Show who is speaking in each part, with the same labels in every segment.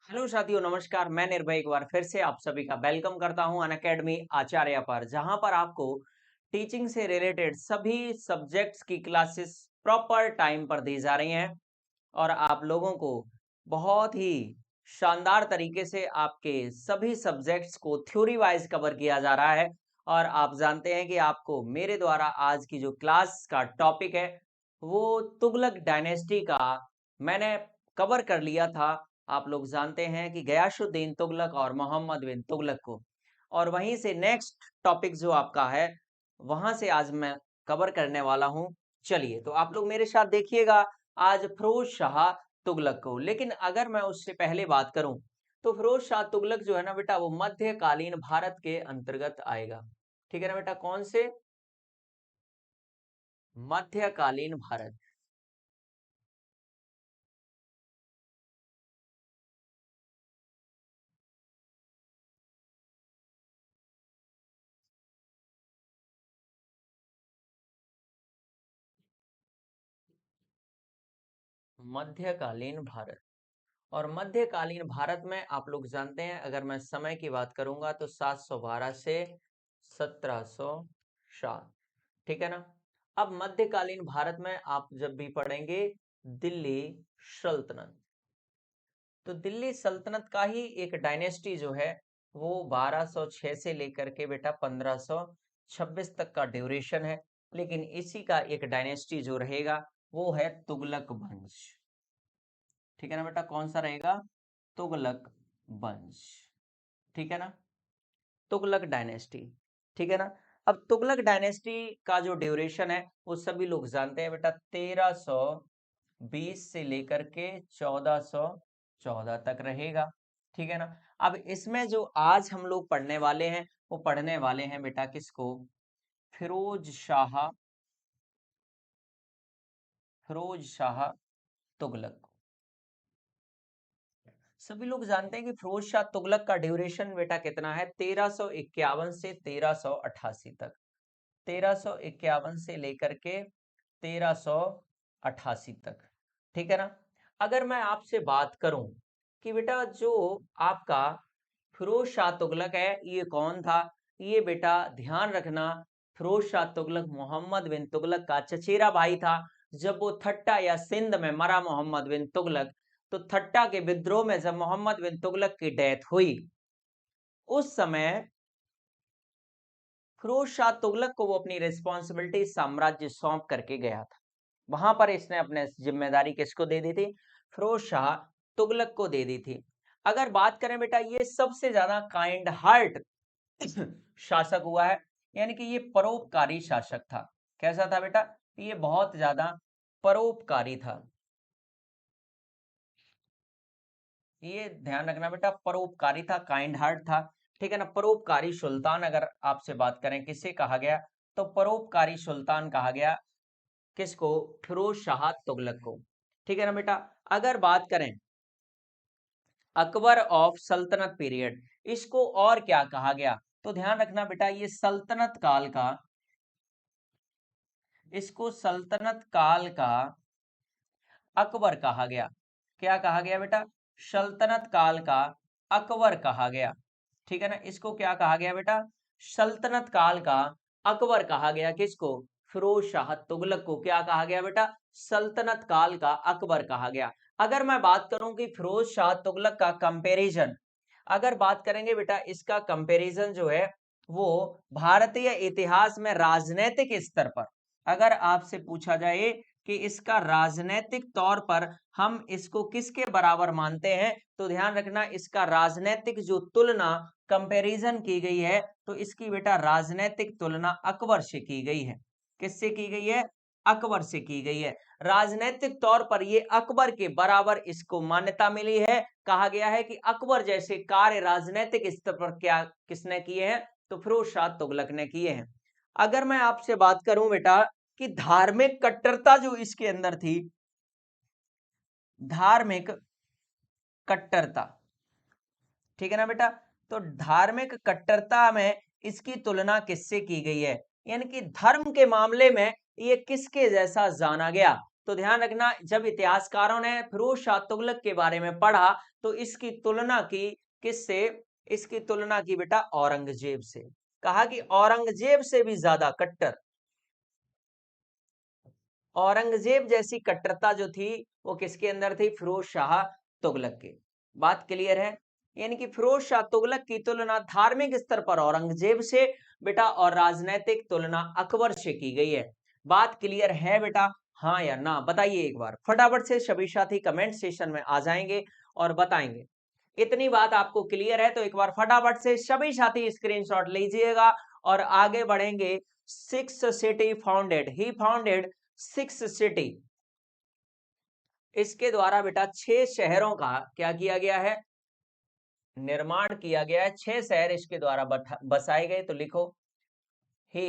Speaker 1: Hello साथियों, नमस्कार। मैं निर्भय एक बार फिर से आप सभी का वेलकम करता हूं अनअकैडमी आचार्य पर, जहां पर आपको टीचिंग से रिलेटेड सभी सब्जेक्ट्स की क्लासेस प्रॉपर टाइम पर दी जा रही हैं और आप लोगों को बहुत ही शानदार तरीके से आपके सभी सब्जेक्ट्स को थ्योरी वाइज कवर किया जा रहा है। और आप जानते हैं कि आपको मेरे द्वारा आज की जो क्लास का टॉपिक है वो तुगलक डायनेस्टी का मैंने कवर कर लिया था। आप लोग जानते हैं कि गयासुद्दीन तुगलक और मोहम्मद बिन तुगलक को, और वहीं से नेक्स्ट टॉपिक जो आपका है वहां से आज मैं कवर करने वाला हूं। चलिए, तो आप लोग मेरे साथ देखिएगा आज फिरोज शाह तुगलक को। लेकिन अगर मैं उससे पहले बात करूं तो फिरोज शाह तुगलक जो है ना बेटा, वो मध्यकालीन भारत के अंतर्गत आएगा। ठीक है ना बेटा, कौन से? मध्यकालीन भारत। मध्यकालीन भारत। और मध्यकालीन भारत में आप लोग जानते हैं, अगर मैं समय की बात करूंगा तो 712 से 1707। ठीक है ना। अब मध्यकालीन भारत में आप जब भी पढ़ेंगे दिल्ली सल्तनत, तो दिल्ली सल्तनत का ही एक डायनेस्टी जो है वो 1206 से लेकर के बेटा 1526 तक का ड्यूरेशन है। लेकिन इसी का एक डायनेस्टी जो रहेगा वो है तुगलक वंश। ठीक है ना बेटा, कौन सा रहेगा? तुगलक वंश। ठीक है ना, तुगलक डायनेस्टी। ठीक है ना। अब तुगलक डायनेस्टी का जो ड्यूरेशन है वो सभी लोग जानते हैं बेटा, 1320 से लेकर के 1414 तक रहेगा। ठीक है ना। अब इसमें जो आज हम लोग पढ़ने वाले हैं वो पढ़ने वाले हैं बेटा किसको? फिरोज शाह, फिरोज शाह तुगलक। सभी लोग जानते हैं कि फिरोज शाह तुगलक का ड्यूरेशन बेटा कितना है? 1351 से 1388 तक। 1351 से लेकर के 1388 तक। ठीक है ना। अगर मैं आपसे बात करूं कि बेटा जो आपका फिरोज शाह तुगलक है ये कौन था, ये बेटा ध्यान रखना, फिरोज शाह तुगलक मोहम्मद बिन तुगलक का चचेरा भाई था। जब वो थट्टा या सिंध में मरा मोहम्मद बिन तुगलक, तो थट्टा के विद्रोह में जब मोहम्मद बिन तुगलक की डेथ हुई उस समय फिरोज शाह तुगलक को वो अपनी रिस्पॉन्सिबिलिटी साम्राज्य सौंप करके गया था। वहां पर इसने अपने जिम्मेदारी किसको दे दी थी? फिरोज शाह तुगलक को दे दी थी। अगर बात करें बेटा, ये सबसे ज्यादा काइंड हार्ट शासक हुआ है, यानी कि ये परोपकारी शासक था। कैसा था बेटा? ये बहुत ज्यादा परोपकारी था। ये ध्यान रखना बेटा, परोपकारी था, काइंड हार्ट था। ठीक है ना। परोपकारी सुल्तान अगर आपसे बात करें किसे कहा गया, तो परोपकारी सुल्तान कहा गया किसको? फिरोज शाह तुगलक को। ठीक है ना बेटा। अगर बात करें अकबर ऑफ सल्तनत पीरियड, इसको और क्या कहा गया? तो ध्यान रखना बेटा, ये सल्तनत काल का, इसको सल्तनत काल का अकबर कहा गया। क्या कहा गया बेटा? सल्तनत काल का अकबर कहा गया। ठीक है ना। इसको क्या कहा गया बेटा? सल्तनत काल का अकबर कहा गया। किसको? फिरोज शाह तुगलक को क्या कहा गया बेटा? सल्तनत काल का अकबर कहा गया। अगर मैं बात करूं कि फिरोज शाह तुगलक का कंपैरिजन, अगर बात करेंगे बेटा इसका कंपैरिजन जो है वो भारतीय इतिहास में राजनीतिक स्तर पर, अगर आपसे पूछा जाए कि इसका राजनीतिक तौर पर हम इसको किसके बराबर मानते हैं, तो ध्यान रखना इसका राजनीतिक जो तुलना कंपैरिजन की गई है तो इसकी बेटा राजनीतिक तुलना अकबर से की गई है। किससे की गई है? अकबर से की गई है। राजनीतिक तौर पर ये अकबर के बराबर इसको मान्यता मिली है। कहा गया है कि अकबर जैसे कार्य राजनीतिक स्तर पर क्या किसने किए हैं? तो फिरोज शाह तुगलक ने किए हैं। अगर मैं आपसे बात करूं बेटा कि धार्मिक कट्टरता जो इसके अंदर थी, धार्मिक कट्टरता, ठीक है ना बेटा, तो धार्मिक कट्टरता में इसकी तुलना किससे की गई है, यानी कि धर्म के मामले में ये किसके जैसा जाना गया? तो ध्यान रखना, जब इतिहासकारों ने फिरोज शाह तुगलक के बारे में पढ़ा तो इसकी तुलना की किससे? इसकी तुलना की बेटा औरंगजेब से। कहा कि औरंगजेब से भी ज्यादा कट्टर, औरंगजेब जैसी कट्टरता जो थी वो किसके अंदर थी? फिरोज शाह तुगलक के। बात क्लियर है? यानी कि फिरोज शाह तुगलक की तुलना धार्मिक स्तर पर औरंगजेब से बेटा और राजनीतिक तुलना अकबर से की गई है। बात क्लियर है बेटा? हाँ या ना बताइए एक बार फटाफट से। सभी साथी कमेंट सेशन में आ जाएंगे और बताएंगे। इतनी बात आपको क्लियर है तो एक बार फटाफट से सभी साथी स्क्रीनशॉट लीजिएगा और आगे बढ़ेंगे। 6 सिटी फाउंडेड, ही फाउंडेड 6 सिटी। इसके द्वारा बेटा 6 शहरों का क्या किया गया है? निर्माण किया गया है। 6 शहर इसके द्वारा बसाए गए। तो लिखो ही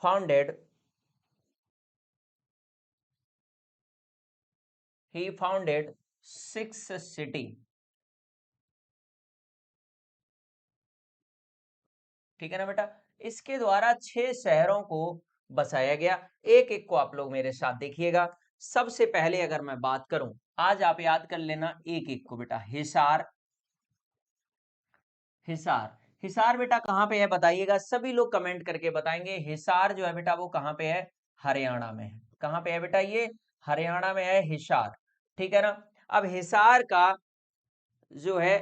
Speaker 1: फाउंडेड, ही फाउंडेड 6 सिटी। ठीक है ना बेटा? इसके द्वारा 6 शहरों को बसाया गया। एक एक को आप लोग मेरे साथ देखिएगा। सबसे पहले अगर मैं बात करूं, आज आप याद कर लेना एक एक को बेटा। हिसार, हिसार, हिसार बेटा कहां पे है बताइएगा। सभी लोग कमेंट करके बताएंगे। हिसार जो है बेटा वो कहां पे है? हरियाणा में है। कहां पे है बेटा? ये हरियाणा में है हिसार। ठीक है ना? अब हिसार का जो है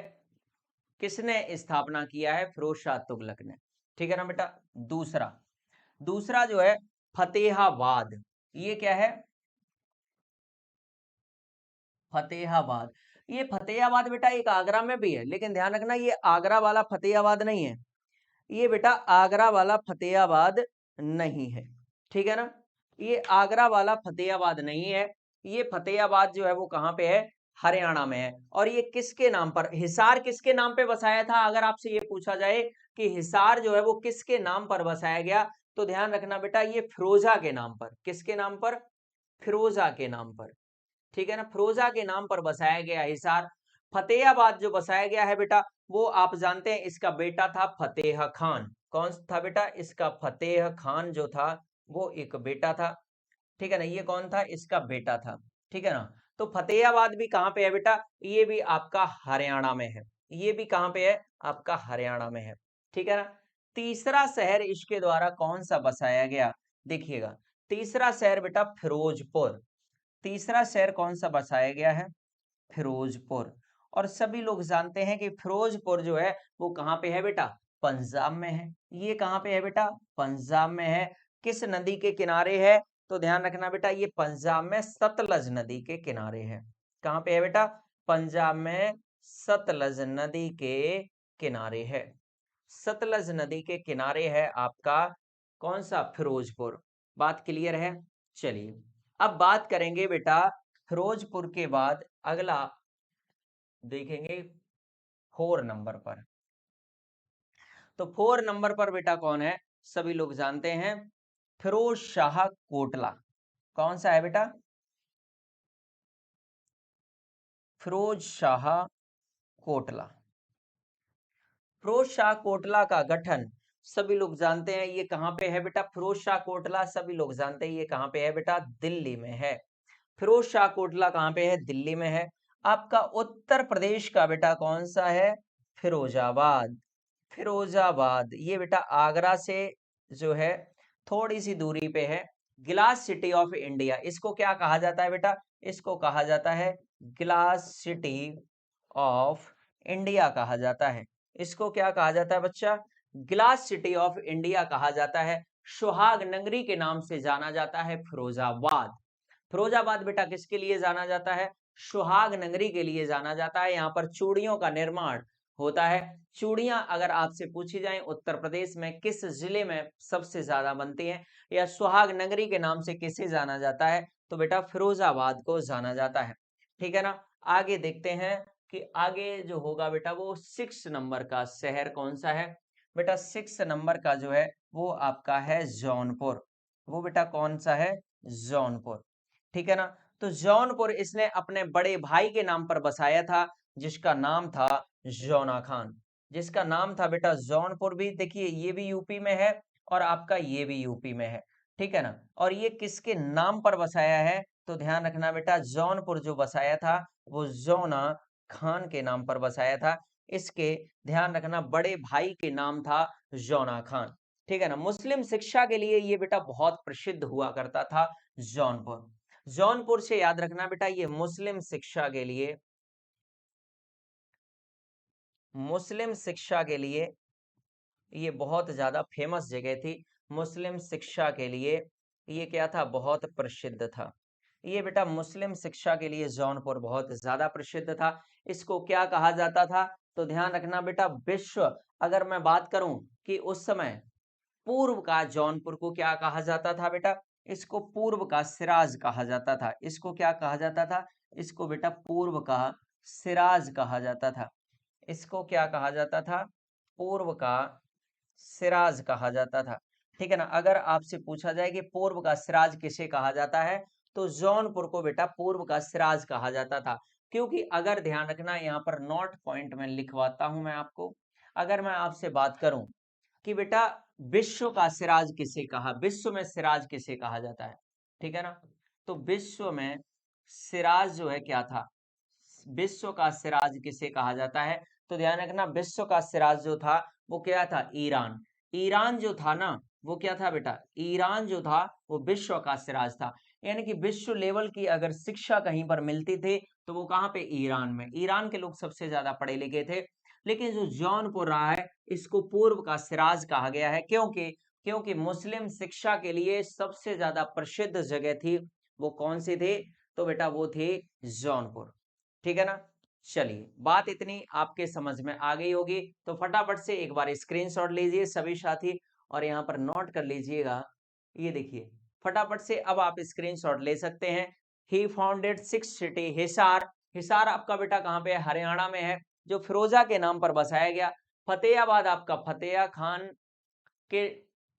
Speaker 1: किसने स्थापना किया है? फिरोज शाह तुगलक ने। ठीक है ना बेटा? दूसरा, दूसरा जो है फतेहाबाद। ये क्या है? फतेहाबाद। ये फतेहाबाद बेटा एक आगरा में भी है, लेकिन ध्यान रखना ये आगरा वाला फतेहाबाद नहीं है। ये बेटा आगरा वाला फतेहाबाद नहीं है। ठीक है ना? ये आगरा वाला फतेहाबाद नहीं है। ये फतेहाबाद जो है वो कहां पे है? हरियाणा में है। और ये किसके नाम पर? हिसार किसके नाम पे बसाया था? अगर आपसे ये पूछा जाए कि हिसार जो है वो किसके नाम पर बसाया गया, तो ध्यान रखना बेटा ये फिरोजा के नाम पर। किसके नाम पर? फिरोजा के नाम पर। ठीक है ना? फिरोजा के नाम पर बसाया गया हिसार। फतेहाबाद जो बसाया गया है बेटा वो आप जानते हैं इसका बेटा था फतेह खान। कौन था बेटा? इसका फतेह खान जो था वो एक बेटा था। ठीक है ना? ये कौन था? इसका बेटा था। ठीक है ना? तो फतेहाबाद भी कहां पे है बेटा? ये भी आपका हरियाणा में है। ये भी कहां पे है? आपका हरियाणा में है। ठीक है ना? तीसरा शहर इसके द्वारा कौन सा बसाया गया? देखिएगा, तीसरा शहर बेटा फिरोजपुर। तीसरा शहर कौन सा बसाया गया है? फिरोजपुर। और सभी लोग जानते हैं कि फिरोजपुर जो है वो कहां पे है बेटा? पंजाब में है। ये कहां पे है बेटा? पंजाब में है। किस नदी के किनारे है? तो ध्यान रखना बेटा ये पंजाब में सतलज नदी के किनारे है। कहां पे है बेटा? पंजाब में सतलज नदी के किनारे है। सतलज नदी के किनारे है आपका कौन सा? फिरोजपुर। बात क्लियर है? चलिए अब बात करेंगे बेटा फिरोजपुर के बाद अगला देखेंगे 4 नंबर पर। तो 4 नंबर पर बेटा कौन है? सभी लोग जानते हैं फिरोज शाह कोटला। कौन सा है बेटा? फिरोज शाह कोटला। फिरोज शाह कोटला का गठन सभी लोग जानते हैं ये कहां पे है बेटा? फिरोज शाह कोटला सभी लोग जानते हैं ये कहां पे है बेटा? दिल्ली में है। फिरोज शाह कोटला कहां पे है? दिल्ली में है। आपका उत्तर प्रदेश का बेटा कौन सा है? फिरोजाबाद। फिरोजाबाद ये बेटा आगरा से जो है थोड़ी सी दूरी पे है। ग्लास सिटी ऑफ इंडिया इसको क्या कहा जाता है बेटा? इसको कहा जाता है ग्लास सिटी ऑफ इंडिया कहा जाता है। इसको क्या कहा जाता है बच्चा? ग्लास सिटी ऑफ इंडिया कहा जाता है। सुहाग नगरी के नाम से जाना जाता है फिरोजाबाद। फिरोजाबाद बेटा किसके लिए जाना जाता है? सुहाग नगरी के लिए जाना जाता है। यहाँ पर चूड़ियों का निर्माण होता है। चूड़ियां अगर आपसे पूछी जाएं उत्तर प्रदेश में किस जिले में सबसे ज्यादा बनती हैं या सुहाग नगरी के नाम से किसे जाना जाता है, तो बेटा फिरोजाबाद को जाना जाता है। ठीक है ना? आगे देखते हैं कि आगे जो होगा बेटा वो 6 नंबर का शहर कौन सा है? बेटा 6 नंबर का जो है वो आपका है जौनपुर। वो बेटा कौन सा है? जौनपुर। ठीक है ना? तो जौनपुर इसने अपने बड़े भाई के नाम पर बसाया था जिसका नाम था जौना खान। जिसका नाम था बेटा जौनपुर। भी देखिए ये भी यूपी में है और आपका ये भी यूपी में है। ठीक है ना? और ये किसके नाम पर बसाया है? तो ध्यान रखना बेटा, जौनपुर जो बसाया था वो जौना खान के नाम पर बसाया था। इसके ध्यान रखना बड़े भाई के नाम था जौना खान, ठीक है ना। मुस्लिम शिक्षा के लिए ये बेटा बहुत प्रसिद्ध हुआ करता था जौनपुर। जौनपुर से याद रखना बेटा, ये मुस्लिम शिक्षा के लिए, मुस्लिम शिक्षा के लिए ये बहुत ज्यादा फेमस जगह थी। मुस्लिम शिक्षा के लिए ये क्या था, बहुत प्रसिद्ध था। ये बेटा मुस्लिम शिक्षा के लिए जौनपुर बहुत ज्यादा प्रसिद्ध था। इसको क्या कहा जाता था, तो ध्यान रखना बेटा, विश्व, अगर मैं बात करूं कि उस समय पूर्व का जौनपुर को क्या कहा जाता था बेटा, इसको पूर्व का सिराज कहा जाता था। इसको क्या कहा जाता था, इसको बेटा पूर्व का सिराज कहा जाता था। इसको क्या कहा जाता था, पूर्व का सिराज कहा जाता था, ठीक है ना। अगर आपसे पूछा जाए कि पूर्व का सिराज किसे कहा जाता है, तो जौनपुर को बेटा पूर्व का सिराज कहा जाता था। क्योंकि अगर ध्यान रखना, यहाँ पर नोट पॉइंट में लिखवाता हूं मैं आपको। अगर मैं आपसे बात करूं कि बेटा विश्व का सिराज किसे कहा, विश्व में सिराज किसे कहा जाता है, ठीक है ना। तो विश्व में सिराज जो है क्या था, विश्व का सिराज किसे कहा जाता है, तो ध्यान रखना विश्व का सिराज जो था वो क्या था, ईरान। ईरान जो था ना, वो क्या था बेटा, ईरान जो था वो विश्व का सिराज था। यानी कि विश्व लेवल की अगर शिक्षा कहीं पर मिलती थी तो वो कहाँ पे, ईरान में। ईरान के लोग सबसे ज्यादा पढ़े लिखे थे। लेकिन जो जौनपुर रहा है, इसको पूर्व का सिराज कहा गया है। क्योंकि क्योंकि मुस्लिम शिक्षा के लिए सबसे ज्यादा प्रसिद्ध जगह थी, वो कौन सी थी, तो बेटा वो थी जौनपुर, ठीक है ना। चलिए, बात इतनी आपके समझ में आ गई होगी, तो फटाफट से एक बार स्क्रीनशॉट लीजिए सभी साथी, और यहाँ पर नोट कर लीजिएगा। ये देखिए, फटाफट से अब आप स्क्रीनशॉट ले सकते हैं। ही फाउंडेड 6 सिटी, हिसार। हिसार आपका बेटा कहाँ पे है, हरियाणा में है, जो फिरोजा के नाम पर बसाया गया। फतेहाबाद आपका फतेहा खान के,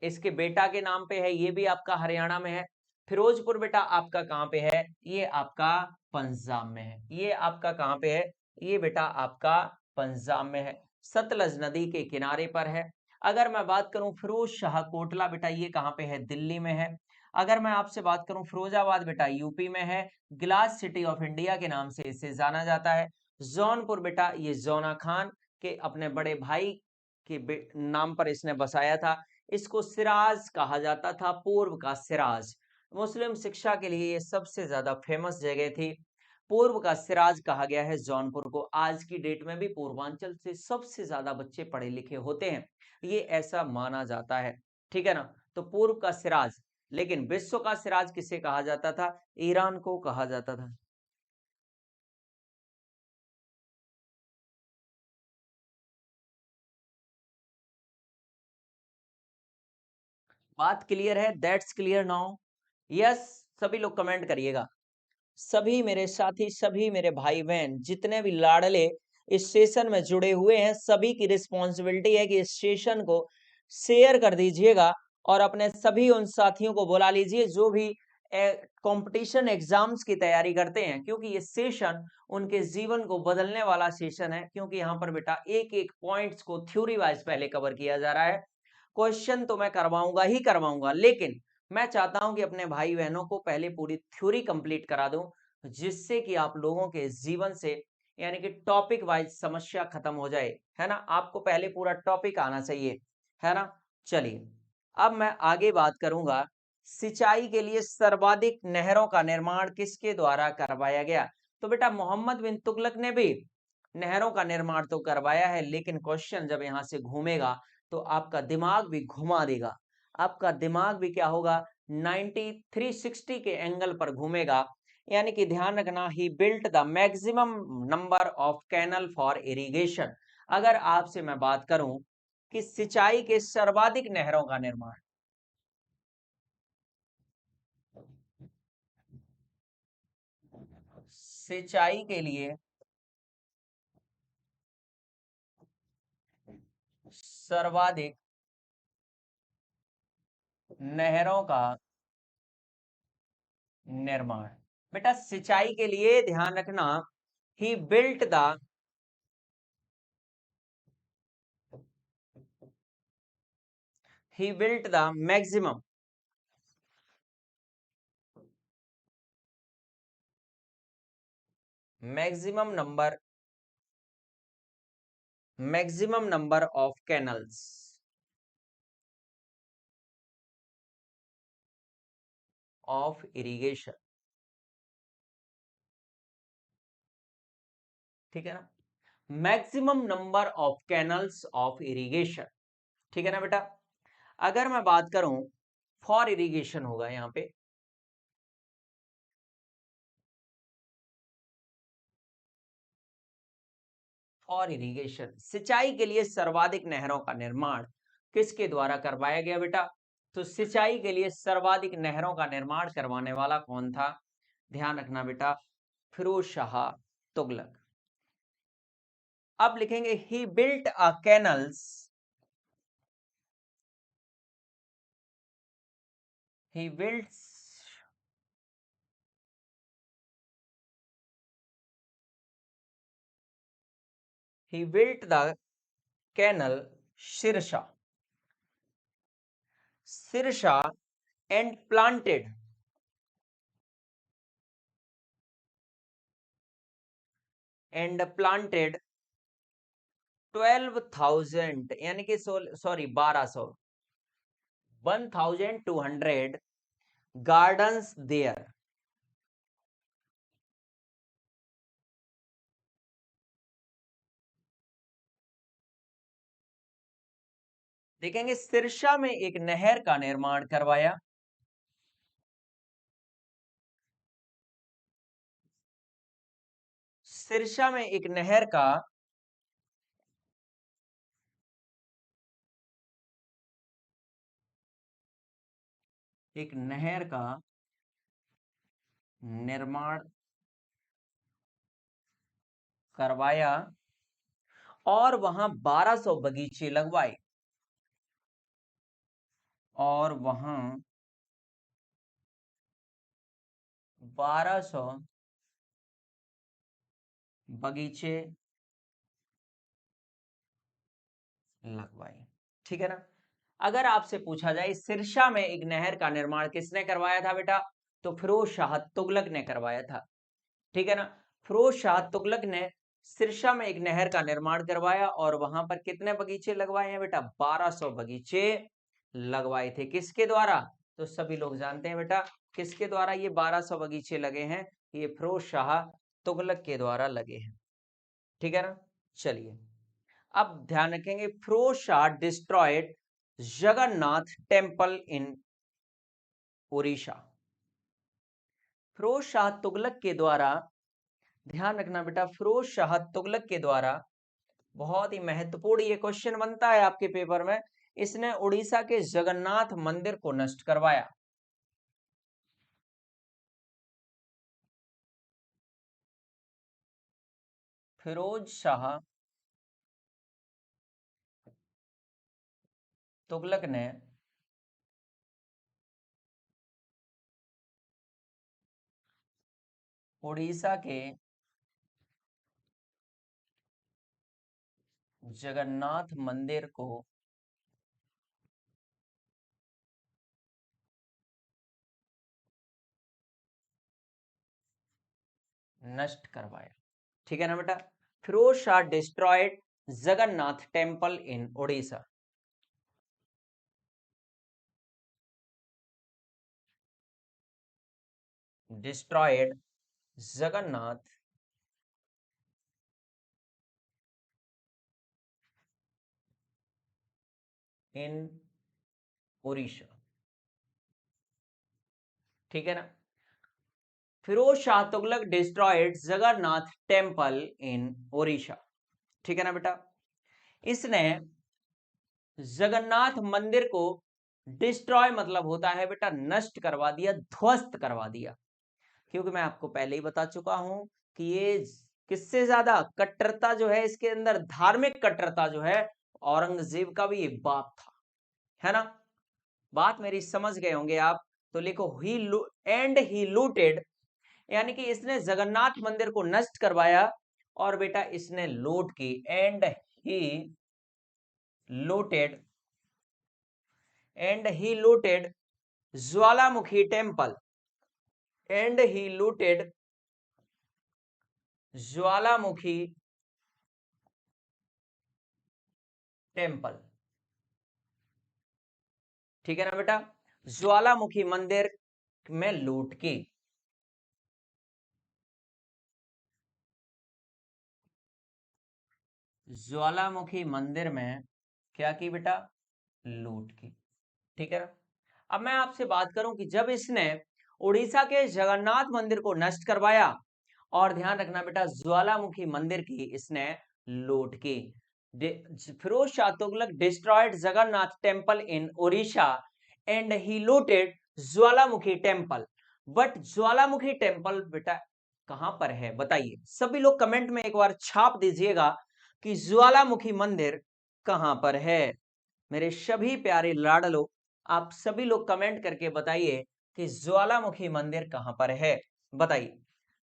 Speaker 1: इसके बेटा के नाम पे है, ये भी आपका हरियाणा में है। फिरोजपुर बेटा आपका कहाँ पे है, ये आपका पंजाब में है। ये आपका कहाँ पे है, ये बेटा आपका पंजाब में है, सतलज नदी के किनारे पर है। अगर मैं बात करूं फिरोज शाह कोटला बेटा, ये कहाँ पे है, दिल्ली में है। अगर मैं आपसे बात करूं फिरोजाबाद बेटा, यूपी में है, ग्लास सिटी ऑफ इंडिया के नाम से इसे जाना जाता है। जौनपुर बेटा, ये जौना खान के अपने बड़े भाई के नाम पर इसने बसाया था। इसको सिराज कहा जाता था, पूर्व का सिराज। मुस्लिम शिक्षा के लिए ये सबसे ज्यादा फेमस जगह थी। पूर्व का सिराज कहा गया है जौनपुर को। आज की डेट में भी पूर्वांचल से सबसे ज्यादा बच्चे पढ़े लिखे होते हैं, ये ऐसा माना जाता है, ठीक है ना। तो पूर्व का सिराज, लेकिन विश्व का सिराज किसे कहा जाता था, ईरान को कहा जाता था। बात क्लियर है, दैट्स क्लियर नाउ, यस। सभी लोग कमेंट करिएगा। सभी मेरे साथी, सभी मेरे भाई बहन, जितने भी लाडले इस सेशन में जुड़े हुए हैं, सभी की रिस्पॉन्सिबिलिटी है कि इस सेशन को शेयर कर दीजिएगा, और अपने सभी उन साथियों को बुला लीजिए जो भी कंपटीशन एग्जाम्स की तैयारी करते हैं, क्योंकि ये सेशन उनके जीवन को बदलने वाला सेशन है। क्योंकि यहाँ पर बेटा एक एक पॉइंट्स को थ्योरी वाइज पहले कवर किया जा रहा है। क्वेश्चन तो मैं करवाऊंगा ही करवाऊंगा, लेकिन मैं चाहता हूं कि अपने भाई बहनों को पहले पूरी थ्योरी कंप्लीट करा दूं, जिससे कि आप लोगों के जीवन से, यानी कि टॉपिक वाइज समस्या खत्म हो जाए, है ना। आपको पहले पूरा टॉपिक आना चाहिए, है ना। चलिए, अब मैं आगे बात करूंगा, सिंचाई के लिए सर्वाधिक नहरों का निर्माण किसके द्वारा करवाया गया। तो बेटा मोहम्मद बिन तुगलक ने भी नहरों का निर्माण तो करवाया है, लेकिन क्वेश्चन जब यहां से घूमेगा तो आपका दिमाग भी घुमा देगा। आपका दिमाग भी क्या होगा, 90 360 के एंगल पर घूमेगा। यानी कि ध्यान रखना, he built the maximum number of canal for irrigation. अगर आपसे मैं बात करूं कि सिंचाई के सर्वाधिक नहरों का निर्माण, सिंचाई के लिए सर्वाधिक नहरों का निर्माण, बेटा सिंचाई के लिए ध्यान रखना, he built the, he built the maximum maximum number of canals of irrigation, ठीक है ना, maximum number of canals of irrigation, ठीक है ना बेटा। अगर मैं बात करूं फॉर इरिगेशन होगा यहां पे, फॉर इरिगेशन सिंचाई के लिए सर्वाधिक नहरों का निर्माण किसके द्वारा करवाया गया बेटा? तो सिंचाई के लिए सर्वाधिक नहरों का निर्माण करवाने वाला कौन था? ध्यान रखना बेटा, फिरोज शाह तुगलक। अब लिखेंगे he built a canals, he built he built the canal Sirsha and planted 12,000 यानी कि सॉरी 1200 gardens there। देखेंगे सिरसा में एक नहर का निर्माण करवाया, सिरसा में एक नहर का निर्माण करवाया और वहां 1200 बगीचे लगवाए, और वहां 1200 बगीचे लगवाए, ठीक है ना। अगर आपसे पूछा जाए सिरसा में एक नहर का निर्माण किसने करवाया था बेटा? तो फिरोज शाह तुगलक ने करवाया था, ठीक है ना। फिरोज शाह तुगलक ने सिरसा में एक नहर का निर्माण करवाया और वहां पर कितने बगीचे लगवाए हैं बेटा? 1200 बगीचे लगवाए थे। किसके द्वारा? तो सभी लोग जानते हैं बेटा किसके द्वारा ये 1200 बगीचे लगे हैं? ये फिरोज शाह तुगलक के द्वारा लगे हैं, ठीक है ना। चलिए अब ध्यान रखेंगे, Firoz Shah destroyed Jagannath temple in Orissa. Firoz Shah Tughlaq के द्वारा, ध्यान रखना बेटा, फिरोज शाह तुगलक के द्वारा, बहुत ही महत्वपूर्ण ये क्वेश्चन बनता है आपके पेपर में, इसने उड़ीसा के जगन्नाथ मंदिर को नष्ट करवाया। फिरोज शाह तुगलक ने उड़ीसा के जगन्नाथ मंदिर को नष्ट करवाया, ठीक है ना बेटा। Firoz Shah destroyed Jagannath temple in Orissa, destroyed Jagannath in Orissa, ठीक है ना। Firoz Shah Tughlaq destroyed Jagannath temple in Orissa, ठीक है ना बेटा। इसने जगन्नाथ मंदिर को डिस्ट्रॉय मतलब होता है बेटा नष्ट करवा दिया, ध्वस्त करवा दिया। क्योंकि मैं आपको पहले ही बता चुका हूं कि ये किससे ज्यादा कट्टरता जो है इसके अंदर, धार्मिक कट्टरता जो है, औरंगजेब का भी एक बाप था, है ना। बात मेरी समझ गए होंगे आप। तो लिखो ही लूटेड, यानी कि इसने जगन्नाथ मंदिर को नष्ट करवाया और बेटा इसने लूट की। ही looted and he looted Jwalamukhi temple, and he looted Jwalamukhi temple. ठीक है ना बेटा, ज्वालामुखी मंदिर में लूट की। ज्वालामुखी मंदिर में क्या की बेटा, लूट की। ठीक है ना। अब मैं आपसे बात करूं कि जब इसने उड़ीसा के जगन्नाथ मंदिर को नष्ट करवाया, और ध्यान रखना बेटा ज्वालामुखी मंदिर की इसने लूट की। Firoz Shah Tughlaq destroyed Jagannath temple in Orissa and he looted Jwalamukhi temple. But Jwalamukhi temple बेटा कहां पर है बताइए, सभी लोग कमेंट में एक बार छाप दीजिएगा कि ज्वालामुखी मंदिर कहां पर है। मेरे सभी प्यारे लाडलो, आप सभी लोग कमेंट करके बताइए कि ज्वालामुखी मंदिर कहां पर है। बताइए,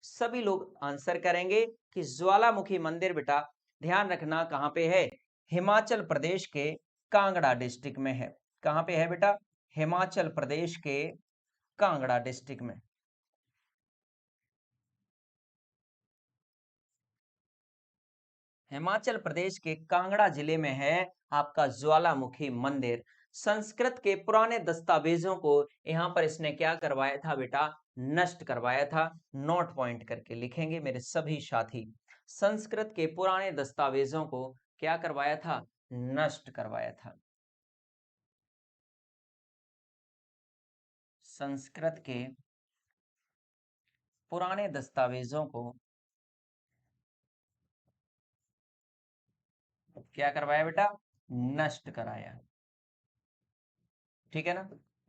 Speaker 1: सभी लोग आंसर करेंगे कि ज्वालामुखी मंदिर बेटा ध्यान रखना कहां पे है, हिमाचल प्रदेश के कांगड़ा डिस्ट्रिक्ट में है। कहां पे है बेटा, हिमाचल प्रदेश के कांगड़ा डिस्ट्रिक्ट में। हिमाचल प्रदेश के कांगड़ा जिले में है आपका ज्वालामुखी मंदिर। संस्कृत के पुराने दस्तावेजों को यहां पर इसने क्या करवाया था बेटा, नष्ट करवाया था। नोट पॉइंट करके लिखेंगे मेरे सभी साथी, संस्कृत के पुराने दस्तावेजों को क्या करवाया था, नष्ट करवाया था। संस्कृत के पुराने दस्तावेजों को क्या करवाया बेटा, नष्ट कराया। ठीक है ना।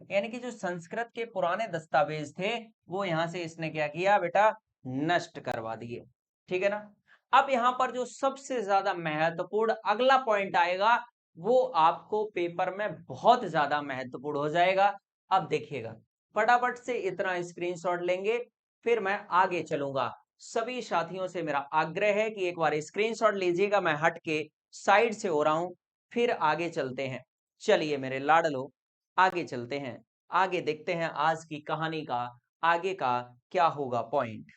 Speaker 1: यानी कि जो संस्कृत के पुराने दस्तावेज थे वो यहां से इसने क्या किया बेटा, नष्ट करवा दिए। ठीक है ना। अब यहां पर जो सबसे ज्यादा महत्वपूर्ण अगला पॉइंट आएगा वो आपको पेपर में बहुत ज्यादा महत्वपूर्ण हो जाएगा। अब देखिएगा, फटाफट से इतना स्क्रीनशॉट लेंगे फिर मैं आगे चलूंगा। सभी साथियों से मेरा आग्रह है कि एक बार स्क्रीनशॉट लीजिएगा, मैं हट के साइड से हो रहा हूं, फिर आगे चलते हैं। चलिए मेरे लाडलो, आगे चलते हैं, आगे देखते हैं आज की कहानी का आगे का क्या होगा पॉइंट।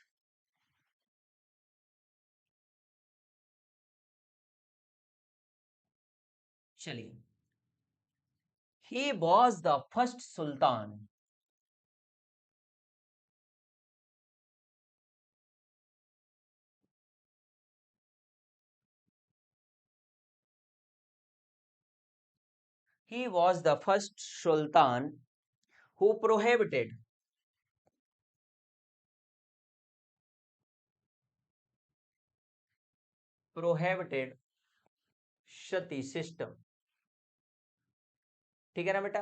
Speaker 1: चलिए, ही was the first sultan. He was the first Sultan who prohibited prohibited Sati system. ठीक है ना बेटा,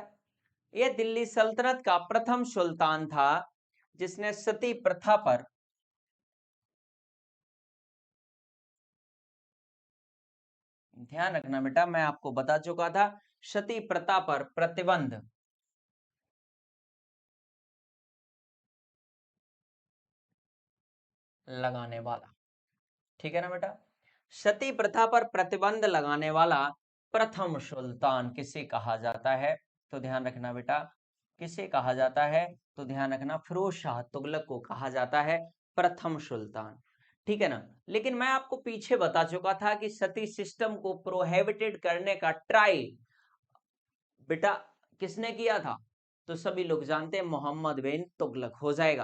Speaker 1: यह दिल्ली सल्तनत का प्रथम सुल्तान था जिसने सती प्रथा पर, ध्यान रखना बेटा मैं आपको बता चुका था, सती प्रथा पर प्रतिबंध लगाने वाला। ठीक है ना बेटा, सती प्रथा पर प्रतिबंध लगाने वाला प्रथम सुल्तान किसे कहा जाता है, तो ध्यान रखना बेटा किसे कहा जाता है, तो ध्यान रखना फिरोज शाह तुगलक को कहा जाता है प्रथम सुल्तान। ठीक है ना। लेकिन मैं आपको पीछे बता चुका था कि सती सिस्टम को प्रोहिबिटेड करने का ट्राई बेटा किसने किया था, तो सभी लोग जानते हैं मोहम्मद बिन तुगलक हो जाएगा।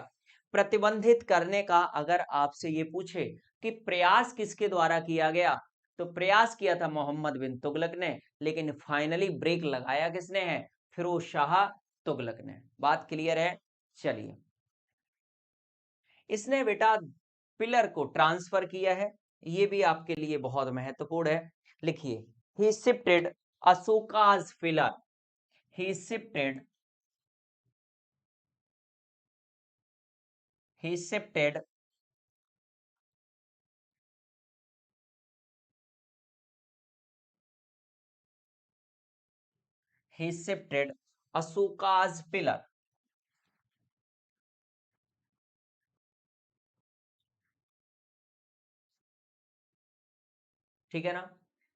Speaker 1: प्रतिबंधित करने का अगर आपसे ये पूछे कि प्रयास किसके द्वारा किया गया, तो प्रयास किया था मोहम्मद बिन तुगलक ने, लेकिन फाइनली ब्रेक लगाया किसने है, फिरोज शाह तुगलक ने। बात क्लियर है। चलिए, इसने बेटा पिलर को ट्रांसफर किया है, ये भी आपके लिए बहुत महत्वपूर्ण है। लिखिए, ही shifted Ashoka's pillar, he shifted he shifted he shifted Ashoka's pillar। ठीक है ना,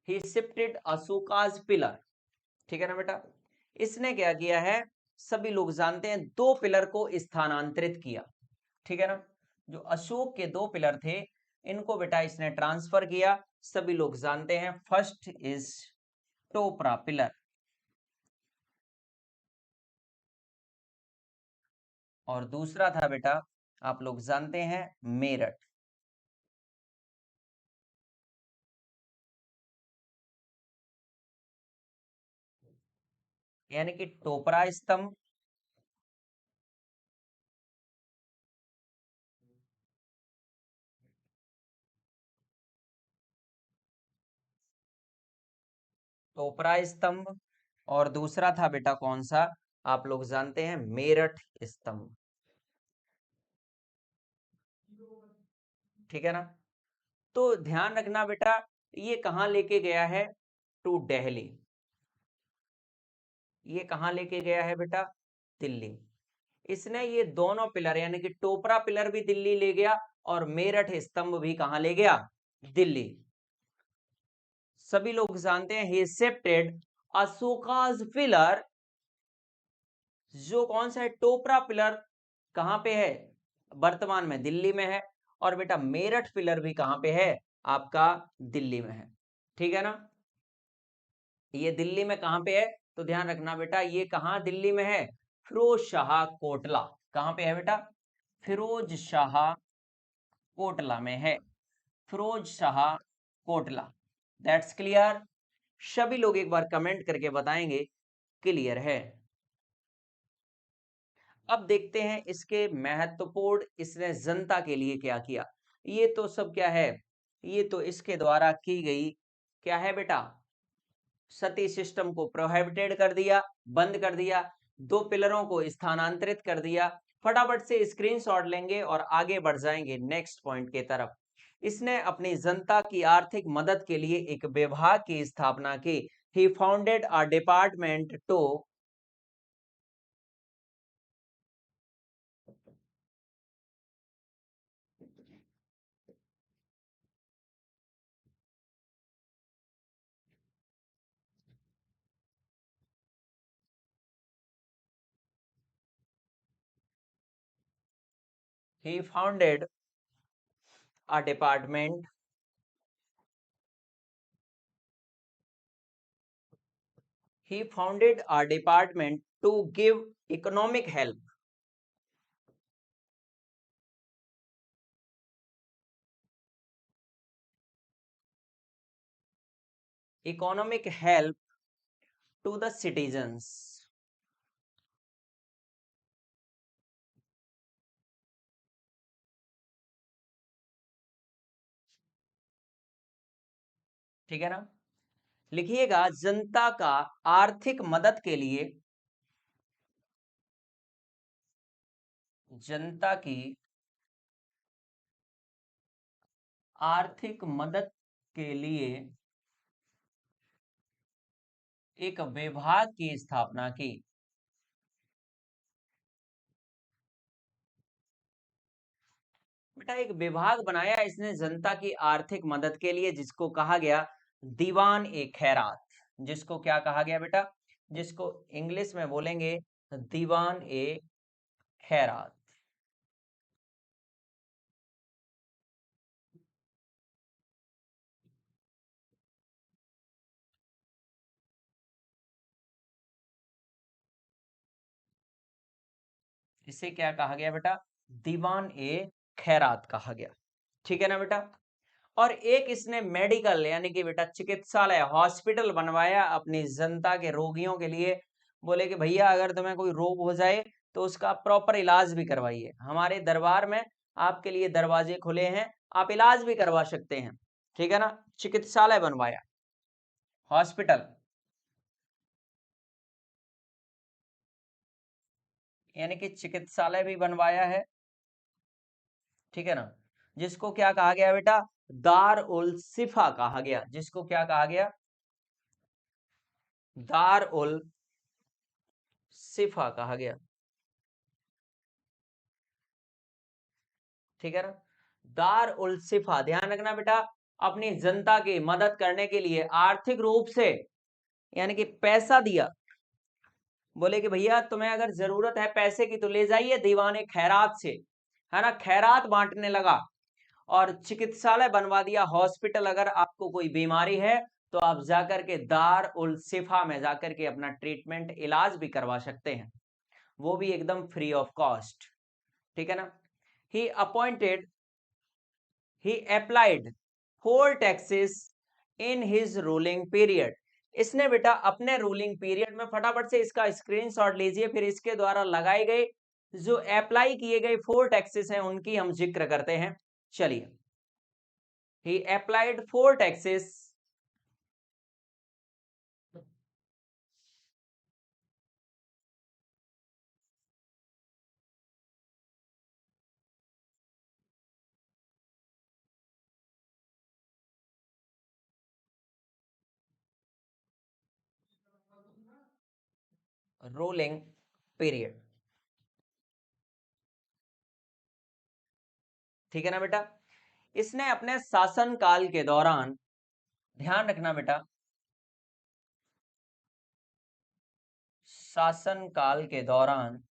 Speaker 1: he shifted Ashoka's pillar। ठीक है ना बेटा, इसने क्या किया है, सभी लोग जानते हैं दो पिलर को स्थानांतरित किया। ठीक है ना, जो अशोक के दो पिलर थे इनको बेटा इसने ट्रांसफर किया। सभी लोग जानते हैं, फर्स्ट इज टोपरा पिलर और दूसरा था बेटा, आप लोग जानते हैं, मेरठ। यानी कि टोपरा स्तंभ, टोपरा स्तंभ और दूसरा था बेटा कौन सा, आप लोग जानते हैं, मेरठ स्तंभ। ठीक है ना। तो ध्यान रखना बेटा, ये कहां लेके गया है, टू दिल्ली। ये कहां लेके गया है बेटा, दिल्ली। इसने ये दोनों पिलर यानी कि टोपरा पिलर भी दिल्ली ले गया और मेरठ स्तंभ भी कहां ले गया, दिल्ली। सभी लोग जानते हैं, ही शिफ्टेड अशोकाज पिलर, जो कौन सा है, टोपरा पिलर कहां पे है, वर्तमान में दिल्ली में है। और बेटा मेरठ पिलर भी कहां पे है, आपका दिल्ली में है। ठीक है ना। ये दिल्ली में कहां पे है, तो ध्यान रखना बेटा, ये कहां दिल्ली में है, फिरोज शाह कोटला। कहां पे है बेटा, फिरोज शाह कोटला में है, फिरोज शाह कोटला। That's clear. सभी लोग एक बार कमेंट करके बताएंगे क्लियर है। अब देखते हैं इसके महत्वपूर्ण, इसने जनता के लिए क्या किया। ये तो सब क्या है, ये तो इसके द्वारा की गई क्या है बेटा, सती सिस्टम को प्रोहिबिटेड कर दिया, बंद कर दिया, दो पिलरों को स्थानांतरित कर दिया। फटाफट से स्क्रीनशॉट लेंगे और आगे बढ़ जाएंगे नेक्स्ट पॉइंट के तरफ। इसने अपनी जनता की आर्थिक मदद के लिए एक विभाग की स्थापना की। He founded a department to, he founded a department, he founded a department to give economic help, economic help to the citizens। ठीक है ना। लिखिएगा, जनता का आर्थिक मदद के लिए, जनता की आर्थिक मदद के लिए एक विभाग की स्थापना की। बेटा एक विभाग बनाया इसने जनता की आर्थिक मदद के लिए, जिसको कहा गया दीवान ए खैरात। जिसको क्या कहा गया बेटा, जिसको इंग्लिश में बोलेंगे दीवान ए खैरात। इसे क्या कहा गया बेटा, दीवान ए खैरात कहा गया। ठीक है ना बेटा। और एक इसने मेडिकल यानी कि बेटा चिकित्सालय, हॉस्पिटल बनवाया अपनी जनता के रोगियों के लिए। बोले कि भैया अगर तुम्हें कोई रोग हो जाए तो उसका प्रॉपर इलाज भी करवाइए, हमारे दरबार में आपके लिए दरवाजे खुले हैं, आप इलाज भी करवा सकते हैं। ठीक है ना। चिकित्सालय बनवाया, हॉस्पिटल यानी कि चिकित्सालय भी बनवाया है। ठीक है ना। जिसको क्या कहा गया बेटा, दार उल सिफा कहा गया। जिसको क्या कहा गया, दार उल सिफा कहा गया। ठीक है ना। दार उल सिफा, ध्यान रखना बेटा, अपनी जनता की मदद करने के लिए आर्थिक रूप से यानी कि पैसा दिया। बोले कि भैया तुम्हें अगर जरूरत है पैसे की तो ले जाइए दीवाने खैरात से, है ना, खैरात बांटने लगा। और चिकित्सालय बनवा दिया, हॉस्पिटल। अगर आपको कोई बीमारी है तो आप जाकर के दार उल सिफा में जाकर के अपना ट्रीटमेंट, इलाज भी करवा सकते हैं, वो भी एकदम फ्री ऑफ कॉस्ट, ठीक है ना। ही appointed, he applied 4 taxes in his ruling period. इसने बेटा अपने रूलिंग पीरियड में, फटाफट से इसका स्क्रीनशॉट लीजिए, फिर इसके द्वारा लगाए गए जो अप्लाई किए गए 4 टैक्सेस हैं उनकी हम जिक्र करते हैं। चलिए, he applied 4 taxes ruling period, ठीक है ना बेटा। इसने अपने शासन काल के दौरान, ध्यान रखना बेटा, शासन काल के दौरान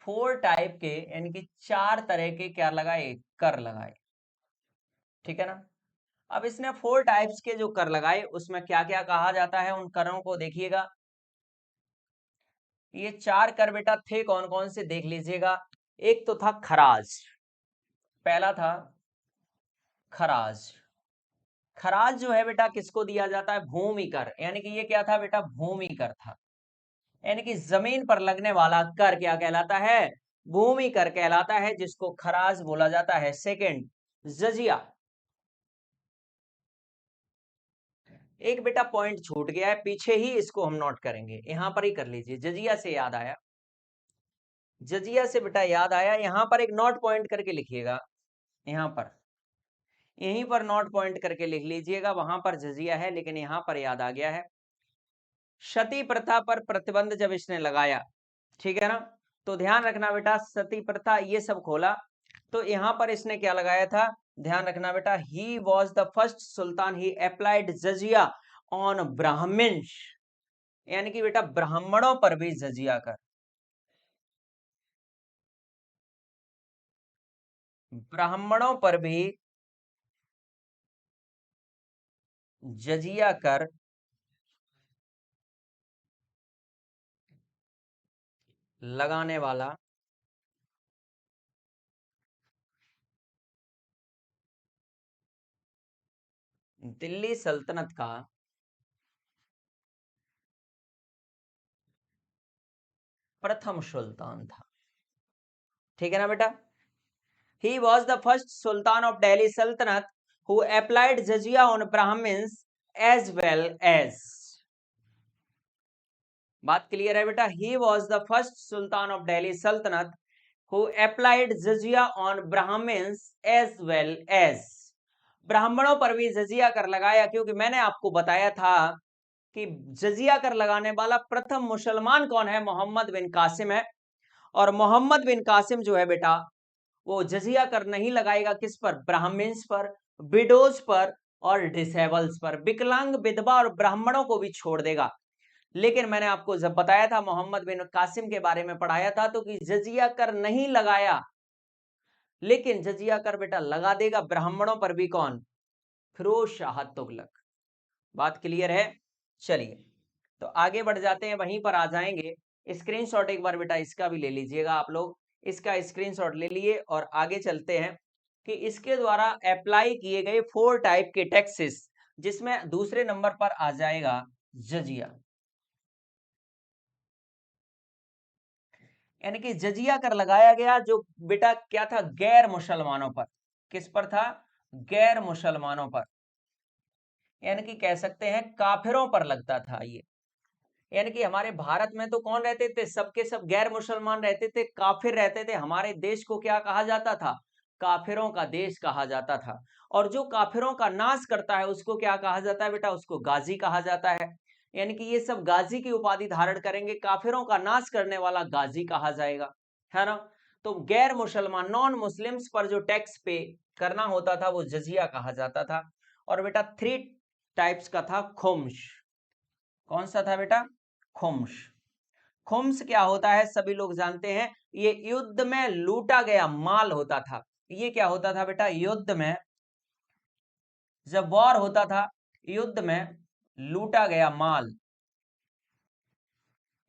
Speaker 1: 4 टाइप के, यानी कि 4 तरह के क्या लगाए, कर लगाए, ठीक है ना। अब इसने 4 टाइप्स के जो कर लगाए, उसमें क्या क्या कहा जाता है, उन करों को देखिएगा। ये 4 कर बेटा थे कौन कौन से, देख लीजिएगा। एक तो था खराज, पहला था खराज। खराज जो है बेटा किसको दिया जाता है, भूमि कर, यानी कि ये क्या था बेटा, भूमि कर था। यानी कि जमीन पर लगने वाला कर क्या कहलाता है, भूमि कर कहलाता है, जिसको खराज बोला जाता है। सेकंड, जजिया। एक बेटा पॉइंट छूट गया है, पीछे ही इसको हम नोट करेंगे, यहां पर ही कर लीजिए। जजिया से याद आया, जजिया से बेटा याद आया, यहां पर एक नोट पॉइंट करके लिखिएगा, यहां पर, यहीं पर नोट पॉइंट करके लिख लीजिएगा। वहां पर जजिया है, लेकिन यहां पर याद आ गया है। सती प्रथा पर प्रतिबंध जब इसने लगाया, ठीक है ना, तो ध्यान रखना बेटा, सती प्रथा ये सब खोला, तो यहां पर इसने क्या लगाया था, ध्यान रखना बेटा, he was the first sultan, he applied jizya on Brahmins, यानी कि बेटा ब्राह्मणों पर भी जजिया कर, ब्राह्मणों पर भी जजिया कर लगाने वाला दिल्ली सल्तनत का प्रथम सुल्तान था, ठीक है ना बेटा। He was the first Sultan of Delhi Sultanate who applied jizya on Brahmins as well as, बात क्लियर है बेटा। He was the first Sultan of Delhi Sultanate who applied jizya on Brahmins as well as, ब्राह्मणों पर भी जजिया कर लगाया, क्योंकि मैंने आपको बताया था कि जजिया कर लगाने वाला प्रथम मुसलमान कौन है, मोहम्मद बिन कासिम है। और मोहम्मद बिन कासिम जो है बेटा, वो जजिया कर नहीं लगाएगा, किस पर, ब्राह्मण्स पर, विडोज पर और डिसेबल्स पर, विकलांग, विधवा और ब्राह्मणों को भी छोड़ देगा। लेकिन मैंने आपको जब बताया था, मोहम्मद बिन कासिम के बारे में पढ़ाया था, तो कि जजिया कर नहीं लगाया, लेकिन जजिया कर बेटा लगा देगा ब्राह्मणों पर भी, कौन, फिरोज शाह तुगलक। बात क्लियर है। चलिए, तो आगे बढ़ जाते हैं, वहीं पर आ जाएंगे। स्क्रीनशॉट एक बार बेटा इसका भी ले लीजिएगा आप लोग, इसका स्क्रीनशॉट ले लिए और आगे चलते हैं कि इसके द्वारा अप्लाई किए गए 4 टाइप के टैक्सेस, जिसमें दूसरे नंबर पर आ जाएगा जजिया। यानी कि जजिया कर लगाया गया जो बेटा क्या था, गैर मुसलमानों पर। किस पर था, गैर मुसलमानों पर, यानी कि कह सकते हैं काफिरों पर लगता था ये। यानी कि हमारे भारत में तो कौन रहते थे, सबके सब गैर मुसलमान रहते थे, काफिर रहते थे। हमारे देश को क्या कहा जाता था, काफिरों का देश कहा जाता था। और जो काफिरों का नाश करता है उसको क्या कहा जाता है बेटा, उसको गाजी कहा जाता है। यानी कि ये सब गाजी की उपाधि धारण करेंगे, काफिरों का नाश करने वाला गाजी कहा जाएगा, है ना। तो गैर मुसलमान, नॉन मुस्लिम्स पर जो टैक्स पे करना होता था वो जजिया कहा जाता था। और बेटा 3 टाइप्स का था खुम्स। कौन सा था बेटा, खुम्स। खुम्स क्या होता है, सभी लोग जानते हैं, ये युद्ध में लूटा गया माल होता था। ये क्या होता था बेटा, युद्ध में, जब वॉर होता था, युद्ध में लूटा गया माल,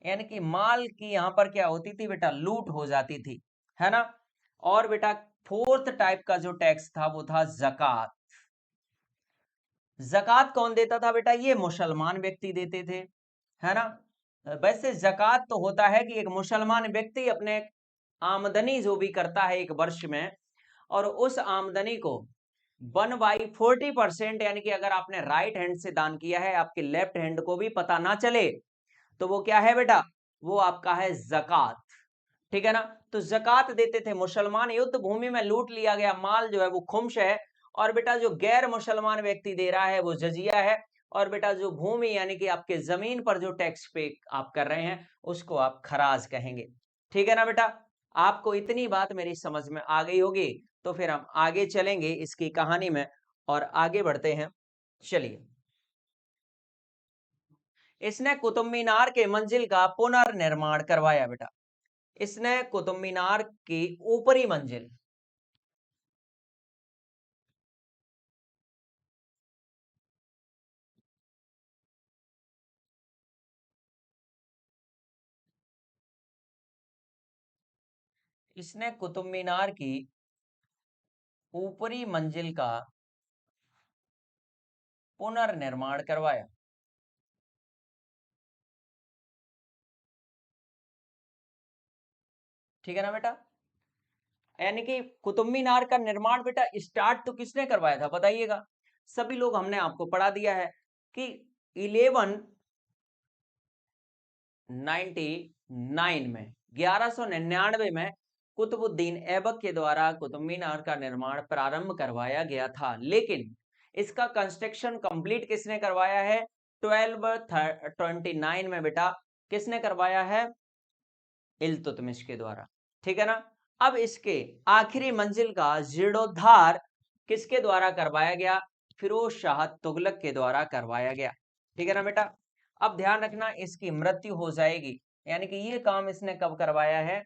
Speaker 1: यानी कि माल की यहां पर क्या होती थी बेटा, लूट हो जाती थी, है ना। और बेटा फोर्थ टाइप का जो टैक्स था वो था जक़ात। जक़ात कौन देता था बेटा, ये मुसलमान व्यक्ति देते थे, है ना। वैसे जक़ात तो होता है कि एक मुसलमान व्यक्ति अपने आमदनी जो भी करता है एक वर्ष में, और उस आमदनी को 1/40%, यानी कि अगर आपने राइट हैंड से दान किया है, आपके लेफ्ट हैंड को भी पता ना चले, तो वो क्या है बेटा, वो आपका है जक़ात। ठीक है ना। तो जक़ात देते थे मुसलमान। युद्ध भूमि में लूट लिया गया माल जो है वो खुम्स है, और बेटा जो गैर मुसलमान व्यक्ति दे रहा है वो जजिया है, और बेटा जो भूमि यानी कि आपके जमीन पर जो टैक्स पे आप कर रहे हैं उसको आप खराज कहेंगे। ठीक है ना बेटा, आपको इतनी बात मेरी समझ में आ गई होगी। तो फिर हम आगे चलेंगे इसकी कहानी में और आगे बढ़ते हैं। चलिए, इसने कुतुब मीनार के मंजिल का पुनर्निर्माण करवाया बेटा। इसने कुतुब मीनार की ऊपरी मंजिल, इसने कुतुब मीनार की ऊपरी मंजिल का पुनर्निर्माण करवाया। ठीक है ना बेटा, यानी कि कुतुब मीनार का निर्माण बेटा स्टार्ट तो किसने करवाया था बताइएगा। सभी लोग हमने आपको पढ़ा दिया है कि 1199 में, 1199 में कुतुबुद्दीन ऐबक के द्वारा कुतुब मीनार का निर्माण प्रारंभ करवाया गया था, लेकिन इसका कंस्ट्रक्शन कंप्लीट किसने करवाया है, 1229 में बेटा किसने करवाया है, इल्तुतमिश के द्वारा। ठीक है ना। अब इसके आखिरी मंजिल का जीर्णोद्धार किसके द्वारा करवाया गया, फिरोज शाह तुगलक के द्वारा करवाया गया। ठीक है ना बेटा। अब ध्यान रखना इसकी मृत्यु हो जाएगी, यानी कि ये काम इसने कब करवाया है,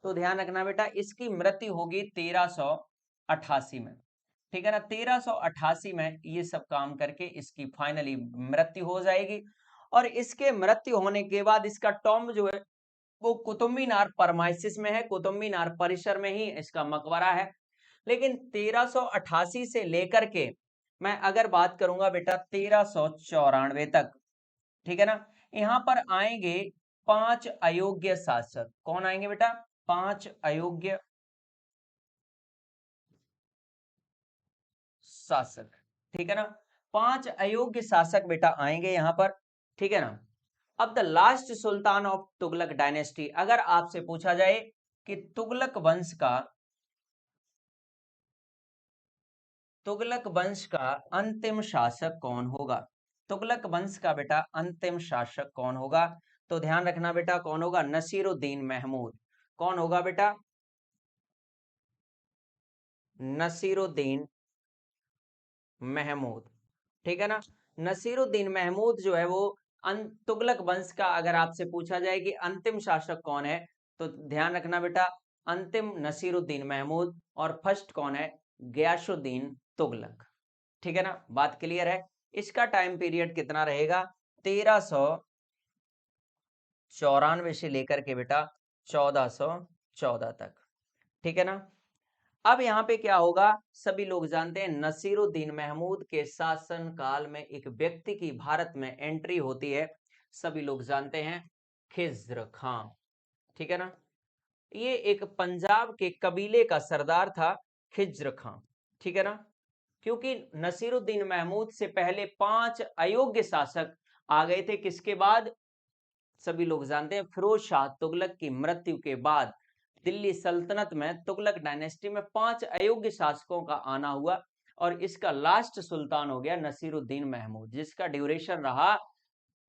Speaker 1: तो ध्यान रखना बेटा इसकी मृत्यु होगी 1388 में। ठीक है ना, 1388 में ये सब काम करके इसकी फाइनली मृत्यु हो जाएगी। और इसके मृत्यु होने के बाद इसका टॉम्ब जो है वो कुतुब मीनार परमाइसिस में है, कुतुब मीनार परिसर में ही इसका मकबरा है। लेकिन 1388 से लेकर के मैं अगर बात करूंगा बेटा 1394 तक, ठीक है ना, यहाँ पर आएंगे 5 अयोग्य शासक। कौन आएंगे बेटा, 5 अयोग्य शासक। ठीक है ना, 5 अयोग्य शासक बेटा आएंगे यहाँ पर। ठीक है ना। अब the last Sultan of Tughlaq dynasty, अगर आपसे पूछा जाए कि तुगलक वंश का अंतिम शासक कौन होगा, तुगलक वंश का बेटा अंतिम शासक कौन होगा, तो ध्यान रखना बेटा कौन होगा, नसीरुद्दीन महमूद। कौन होगा बेटा, नसीरुद्दीन महमूद। ठीक है ना, नसीरुद्दीन महमूद जो है वो तुगलक वंश का, अगर आपसे पूछा जाए कि अंतिम शासक कौन है, तो ध्यान रखना बेटा अंतिम नसीरुद्दीन महमूद, और फर्स्ट कौन है, गयासुद्दीन तुगलक। ठीक है ना, बात क्लियर है। इसका टाइम पीरियड कितना रहेगा, 1394 से लेकर के बेटा 1414 तक। ठीक है ना। अब यहाँ पे क्या होगा, सभी लोग जानते हैं नसीरुद्दीन महमूद के शासन काल में एक व्यक्ति की भारत में एंट्री होती है, सभी लोग जानते हैं खिज्र खां। ठीक है ना, ये एक पंजाब के कबीले का सरदार था, खिज्र खां। ठीक है ना, क्योंकि नसीरुद्दीन महमूद से पहले 5 अयोग्य शासक आ गए थे, किसके बाद, सभी लोग जानते हैं फिरोज शाह तुगलक की मृत्यु के बाद दिल्ली सल्तनत में तुगलक डायनेस्टी में 5 अयोग्य शासकों का आना हुआ, और इसका लास्ट सुल्तान हो गया नसीरुद्दीन महमूद, जिसका ड्यूरेशन रहा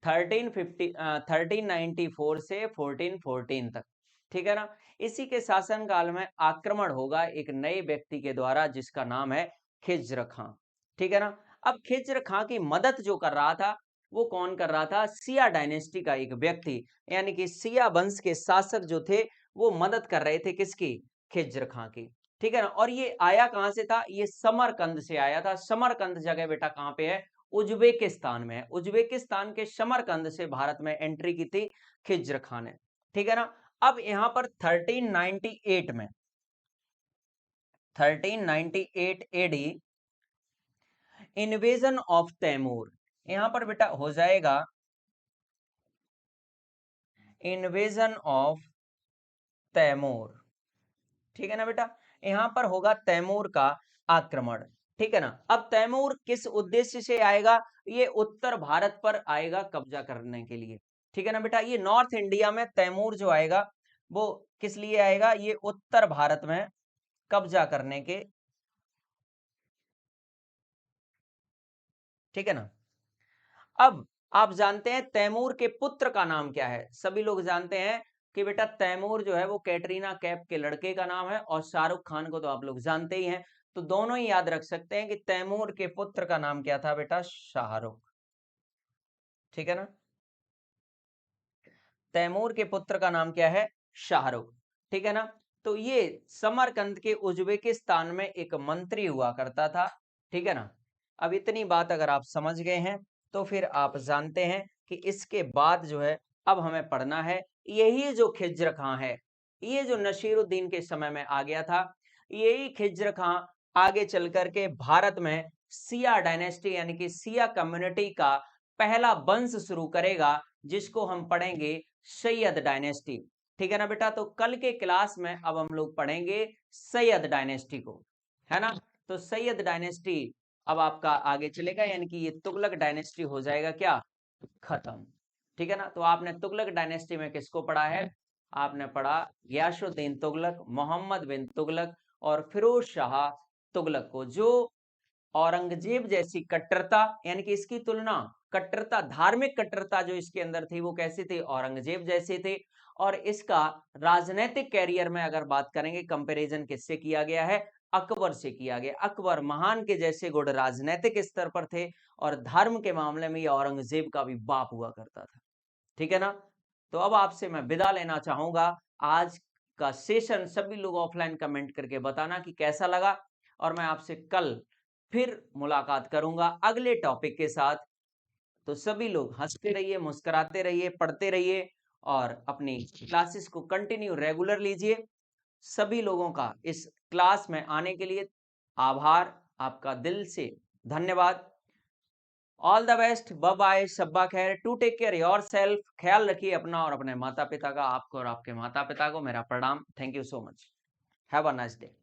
Speaker 1: 1394 से 1414 तक। ठीक है ना, इसी के शासन काल में आक्रमण होगा एक नए व्यक्ति के द्वारा जिसका नाम है खिज्र खां। ठीक है ना, अब खिज्र खां की मदद जो कर रहा था वो कौन कर रहा था, सिया डायनेस्टी का एक व्यक्ति, यानी कि सिया वंश के शासक जो थे वो मदद कर रहे थे किसकी, खिज्र खां की। ठीक है ना। और ये आया कहां से था, ये समरकंद से आया था। समरकंद जगह बेटा कहां पे है, उज्बेकिस्तान में है। उज्बेकिस्तान के समरकंद से भारत में एंट्री की थी खिज्र खान ने, ठीक है ना। अब यहां पर 1398 में 1398 एडी इन्वेजन ऑफ तैमूर, यहां पर बेटा हो जाएगा इन्वेजन ऑफ तैमूर, ठीक है ना बेटा। यहां पर होगा तैमूर का आक्रमण, ठीक है ना। अब तैमूर किस उद्देश्य से आएगा, ये उत्तर भारत पर आएगा कब्जा करने के लिए, ठीक है ना बेटा। ये नॉर्थ इंडिया में तैमूर जो आएगा वो किस लिए आएगा, ये उत्तर भारत में कब्जा करने के, ठीक है ना। अब आप जानते हैं तैमूर के पुत्र का नाम क्या है, सभी लोग जानते हैं कि बेटा तैमूर जो है वो कैटरीना कैफ के लड़के का नाम है, और शाहरुख खान को तो आप लोग जानते ही हैं, तो दोनों ही याद रख सकते हैं कि तैमूर के पुत्र का नाम क्या था बेटा, शाहरुख, ठीक है ना। तैमूर के पुत्र का नाम क्या है, शाहरुख, ठीक है ना। तो ये समरकंद के उज्बेकिस्तान में एक मंत्री हुआ करता था, ठीक है ना। अब इतनी बात अगर आप समझ गए हैं तो फिर आप जानते हैं कि इसके बाद जो है अब हमें पढ़ना है, यही जो खिज्र खां है, ये जो नसीरुद्दीन के समय में आ गया था, यही खिज्र खां आगे चल करके भारत में सिया डायनेस्टी यानी कि सिया कम्युनिटी का पहला वंश शुरू करेगा, जिसको हम पढ़ेंगे सैयद डायनेस्टी, ठीक है ना बेटा। तो कल के क्लास में अब हम लोग पढ़ेंगे सैयद डायनेस्टी को, है ना। तो सैयद डायनेस्टी अब आपका आगे चलेगा, यानी कि ये तुगलक डायनेस्टी हो जाएगा क्या, खत्म, ठीक है ना। तो आपने तुगलक डायनेस्टी में किसको पढ़ा है, आपने पढ़ा गयासुद्दीन तुगलक, मोहम्मद बिन तुगलक और फिरोज शाह तुगलक को, जो औरंगजेब जैसी कट्टरता, यानी कि इसकी तुलना कट्टरता, धार्मिक कट्टरता जो इसके अंदर थी वो कैसी थी, औरंगजेब जैसी थी। और इसका राजनीतिक कैरियर में अगर बात करेंगे कंपैरिजन किससे किया गया है, अकबर से किया गया। अकबर महान के जैसे गुण राजनीतिक स्तर पर थे, और धर्म के मामले में ये औरंगजेब का भी बाप हुआ करता था, ठीक है ना। तो अब आपसे मैं विदा लेना चाहूंगा। आज का सेशन सभी लोग ऑफलाइन कमेंट करके बताना कि कैसा लगा, और मैं आपसे कल फिर मुलाकात करूंगा अगले टॉपिक के साथ। तो सभी लोग हंसते रहिए, मुस्कुराते रहिए, पढ़ते रहिए, और अपनी क्लासेस को कंटिन्यू रेगुलर लीजिए। सभी लोगों का इस क्लास में आने के लिए आभार, आपका दिल से धन्यवाद। All the best, bye bye, शब्बा खैर, to take care yourself, ख्याल रखिए अपना और अपने माता पिता का। आपको और आपके माता पिता को मेरा प्रणाम, thank you so much, have a nice day.